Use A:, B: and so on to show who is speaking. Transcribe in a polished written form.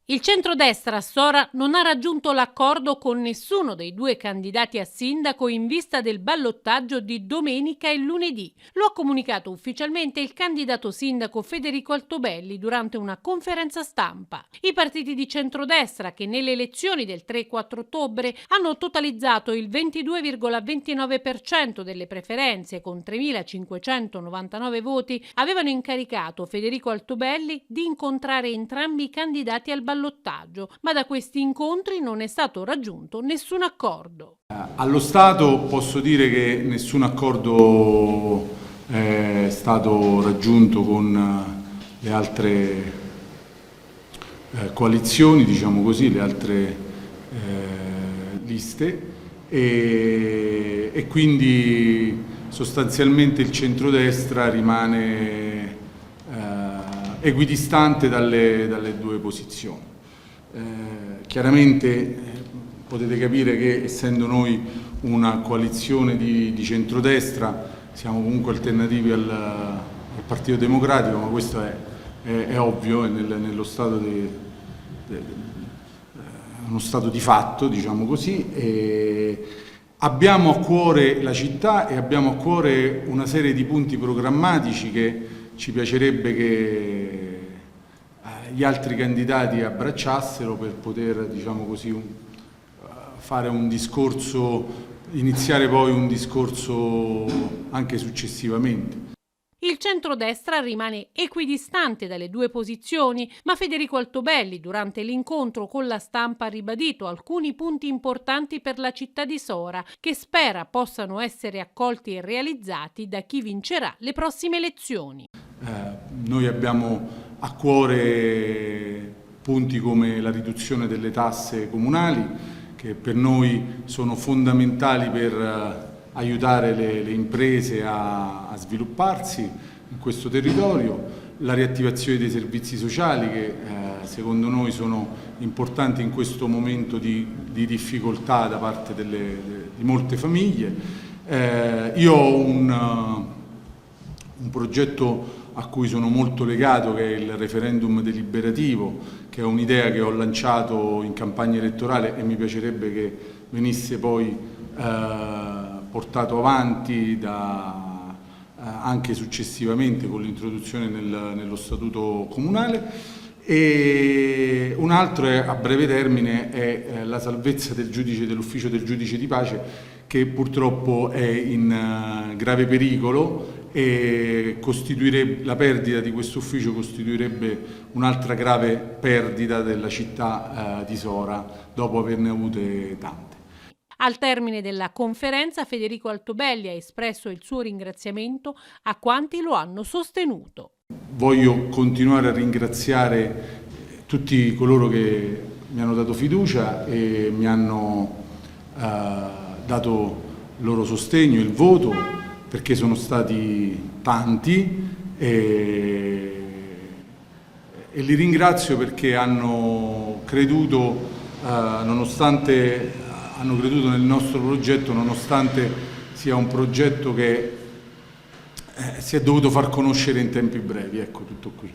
A: Il centrodestra a Sora non ha raggiunto l'accordo con nessuno dei due candidati a sindaco in vista del ballottaggio di domenica e lunedì. Lo ha comunicato ufficialmente il candidato sindaco Federico Altobelli durante una conferenza stampa. I partiti di centrodestra, che nelle elezioni del 3 e 4 ottobre hanno totalizzato il 22,29% delle preferenze con 3.599 voti, avevano incaricato Federico Altobelli di incontrare entrambi i candidati al ballottaggio, ma da questi incontri non è stato raggiunto nessun accordo.
B: Allo Stato posso dire che nessun accordo è stato raggiunto con le altre coalizioni, diciamo così, le altre liste e quindi sostanzialmente il centrodestra rimane equidistante dalle due posizioni. Chiaramente potete capire che essendo noi una coalizione di centrodestra siamo comunque alternativi al Partito Democratico, ma questo è ovvio, è nello stato uno stato di fatto, diciamo così. Abbiamo a cuore la città e abbiamo a cuore una serie di punti programmatici che ci piacerebbe che gli altri candidati abbracciassero per poter, diciamo così, fare un discorso, iniziare poi un discorso anche successivamente.
A: Il centrodestra rimane equidistante dalle due posizioni, ma Federico Altobelli durante l'incontro con la stampa ha ribadito alcuni punti importanti per la città di Sora, che spera possano essere accolti e realizzati da chi vincerà le prossime elezioni.
B: Noi abbiamo a cuore punti come la riduzione delle tasse comunali, che per noi sono fondamentali per aiutare le imprese a svilupparsi in questo territorio, la riattivazione dei servizi sociali che secondo noi sono importanti in questo momento di difficoltà da parte di molte famiglie. Io ho un progetto a cui sono molto legato, che è il referendum deliberativo, che è un'idea che ho lanciato in campagna elettorale e mi piacerebbe che venisse poi portato avanti anche successivamente con l'introduzione nello statuto comunale. E un altro a breve termine è la salvezza dell'ufficio del giudice di pace, che purtroppo è in grave pericolo e la perdita di questo ufficio costituirebbe un'altra grave perdita della città di Sora, dopo averne avute tante.
A: Al termine della conferenza, Federico Altobelli ha espresso il suo ringraziamento a quanti lo hanno sostenuto.
B: Voglio continuare a ringraziare tutti coloro che mi hanno dato fiducia e mi hanno dato il loro sostegno, il voto, perché sono stati tanti e li ringrazio perché hanno creduto nel nostro progetto, nonostante sia un progetto che si è dovuto far conoscere in tempi brevi. Ecco, tutto qui.